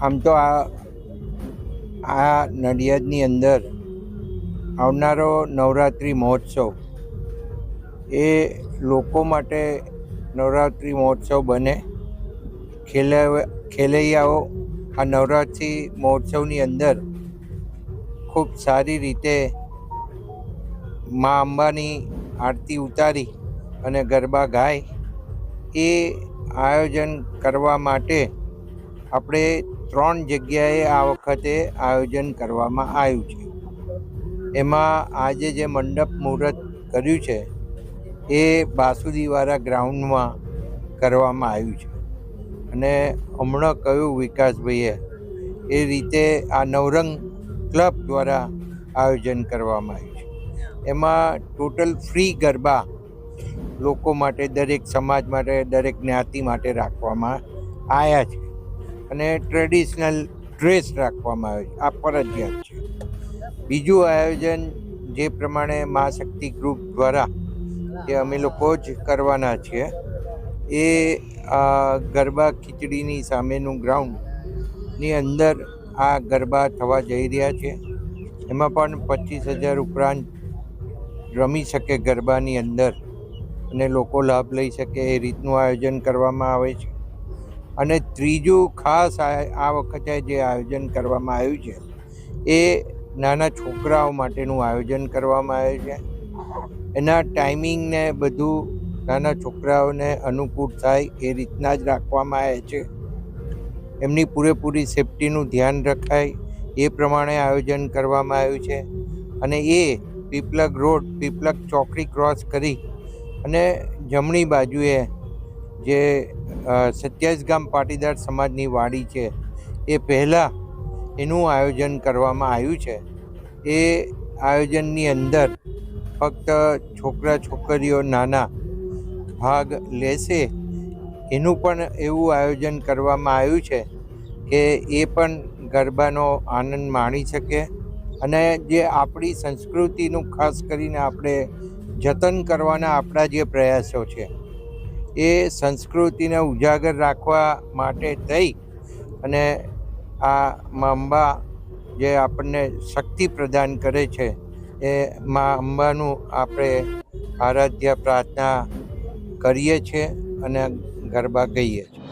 આમ તો આ નડિયાદની અંદર આવનારો નવરાત્રિ મહોત્સવ એ લોકો માટે નવરાત્રિ મહોત્સવ બને. ખેલૈયાઓ આ નવરાત્રિ મહોત્સવની અંદર ખૂબ સારી રીતે મા અંબાની આરતી ઉતારી અને ગરબા ગાય એ આયોજન કરવા માટે આપણે 3 જગ્યાએ આ વખતે આયોજન કરવામાં આવ્યું છે. એમાં આજે જે મંડપ મુહૂર્ત કર્યું છે એ બાસુદીવાળા ગ્રાઉન્ડમાં કરવામાં આવ્યું છે. અને હમણાં કહ્યું વિકાસભાઈએ એ રીતે આ નવરંગ ક્લબ દ્વારા આયોજન કરવામાં આવ્યું છે. એમાં ટોટલ ફ્રી ગરબા લોકો માટે, દરેક સમાજ માટે, દરેક જ્ઞાતિ માટે રાખવામાં આવ્યા છે. અને ટ્રેડિશનલ ડ્રેસ રાખવામાં આવ્યો છે. આ ફરજિયાત છે. બીજું આયોજન જે પ્રમાણે મા શક્તિ ગ્રુપ દ્વારા જે અમે લોકો જ કરવાના છીએ એ ગરબા ખીચડીની સામેનું ગ્રાઉન્ડની અંદર આ ગરબા થવા જઈ રહ્યા છે. એમાં પણ 25,000 ઉપરાંત રમી શકે ગરબાની અંદર અને લોકો લાભ લઈ શકે એ રીતનું આયોજન કરવામાં આવે છે. અને ત્રીજું ખાસ આ વખતે જે આયોજન કરવામાં આવ્યું છે એ નાના છોકરાઓ માટેનું આયોજન કરવામાં આવ્યું છે. એના ટાઈમિંગને બધું નાના છોકરાઓને અનુકૂળ થાય એ રીતના જ રાખવામાં આવે છે. એમની પૂરેપૂરી સેફટીનું ધ્યાન રખાય એ પ્રમાણે આયોજન કરવામાં આવ્યું છે. અને એ પીપલગ રોડ, પીપલગ ચોકડી ક્રોસ કરી અને જમણી બાજુએ જે 27 ગામ પાટીદાર સમાજની વાડી છે એ પહેલાં એનું આયોજન કરવામાં આવ્યું છે. એ આયોજનની અંદર ફક્ત છોકરા છોકરીઓ નાના ભાગ લેશે એનું પણ એવું આયોજન કરવામાં આવ્યું છે કે એ પણ ગરબાનો આનંદ માણી શકે. અને જે આપણી સંસ્કૃતિનું ખાસ કરીને આપણે જતન કરવાના આપણા જે પ્રયાસો છે એ સંસ્કૃતિને ઉજાગર રાખવા માટે થઈ અને આ મા અંબા જે આપણને શક્તિ પ્રદાન કરે છે એ મા અંબાનું આપણે આરાધ્ય પ્રાર્થના કરીએ છીએ અને ગરબા ગાઈએ છીએ.